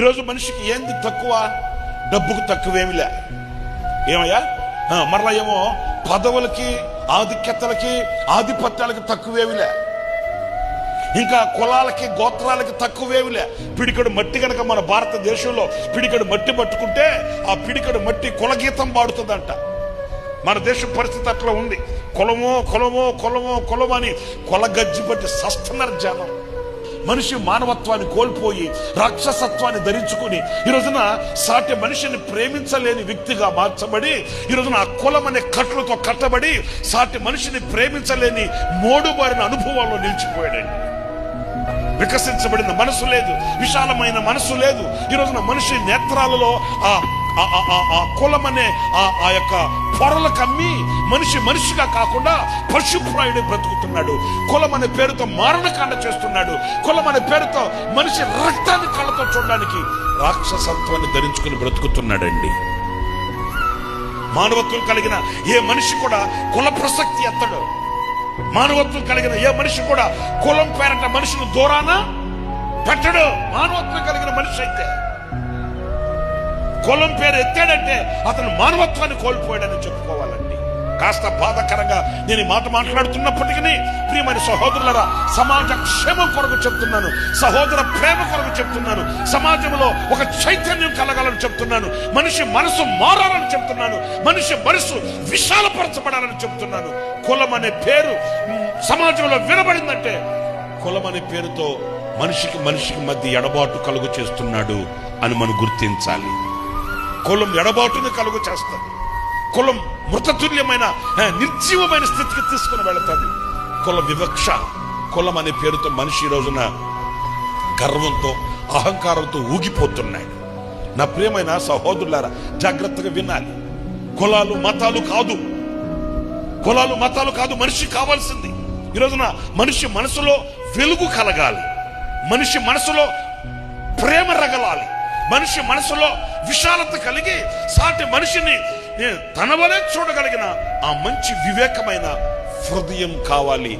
ఈరోజు మనిషికి ఏంది తక్కువ? డబ్బుకు తక్కువేమిలే. ఏమయ్యా? మరలా ఏమో పదవులకి, ఆధిక్యతలకి, ఆధిపత్యాలకి తక్కువేమిలే. ఇంకా కులాలకి, గోత్రాలకి తక్కువేమిలే. పిడికడు మట్టి కనుక మన భారతదేశంలో పిడికడు మట్టి పట్టుకుంటే ఆ పిడికడు మట్టి కులగీతం పాడుతుందంట. మన దేశం పరిస్థితి అట్లా ఉంది. కులమో కులమో కులమో కులమని కొలగజ్జి పట్టి సస్తున్నారు జనం. మనిషి మానవత్వాన్ని కోల్పోయి రాక్షసత్వాన్ని ధరించుకుని ఈ రోజున సాటి మనిషిని ప్రేమించలేని వ్యక్తిగా మార్చబడి, ఈ రోజున ఆ కులం అనే కట్లతో కట్టబడి సాటి మనిషిని ప్రేమించలేని మోడుబారిన అనుభవాల్లో నిలిచిపోయాడండి. వికసించబడిన మనసు లేదు, విశాలమైన మనసు లేదు. ఈ రోజున మనిషి నేత్రాలలో ఆ కులం అనే ఆ యొక్క పొరలు కమ్మి మనిషి మనిషిగా కాకుండా పశుప్రాయుడు బ్రతుకుతున్నాడు. కులం అనే పేరుతో మారణకాండ చేస్తున్నాడు. కులం అనే పేరుతో మనిషి రక్తాన్ని కళ్ళతో చూడడానికి రాక్షసత్వాన్ని ధరించుకుని బ్రతుకుతున్నాడండి. మానవత్వం కలిగిన ఏ మనిషి కూడా కుల ప్రసక్తి ఎత్తడు. మానవత్వం కలిగిన ఏ మనిషి కూడా కులం పేరట మనిషిని దూరాన పెట్టడు. మానవత్వం కలిగిన మనిషి అయితే కులం పేరు ఎత్తాడంటే అతను మానవత్వాన్ని కోల్పోయాడని చెప్పుకోవాలండి. కాస్త బాధకరంగా నేను ఈ మాట మాట్లాడుతున్నప్పటికీ ప్రియమైన సహోదరులరా, సమాజ క్షేమం కొరకు చెప్తున్నాను, సహోదర ప్రేమ కొరకు చెప్తున్నాను, సమాజంలో ఒక చైతన్యం కలగాలని చెప్తున్నాను, మనిషి మనసు మారాలని చెప్తున్నాను, మనిషి మనసు విశాలపరచబడాలని చెప్తున్నాను. కులం అనే పేరు సమాజంలో వినబడిందంటే కులం అనే పేరుతో మనిషికి మధ్య ఎడబాటు కలుగు చేస్తున్నాడు అని మనం గుర్తించాలి. కులం ఎడబాటుని కలుగు చేస్తుంది. కులం మృతతుల్యమైన నిర్జీవమైన స్థితికి తీసుకుని వెళుతుంది. కుల వివక్ష, కులం అనే పేరుతో మనిషి ఈ రోజున గర్వంతో, అహంకారంతో ఊగిపోతున్నాడు. నా ప్రియమైన సహోదరులారా, జాగ్రత్తగా వినాలి. కులాలు మతాలు కాదు, కులాలు మతాలు కాదు మనిషి కావాల్సింది. ఈ రోజున మనిషి మనసులో వెలుగు కలగాలి, మనిషి మనసులో ప్రేమ రగలాలి, మనిషి మనసులో విశాలత కలిగి సాటి మనిషిని తన వలే చూడగలిగిన ఆ మంచి వివేకమైన హృదయం కావాలి.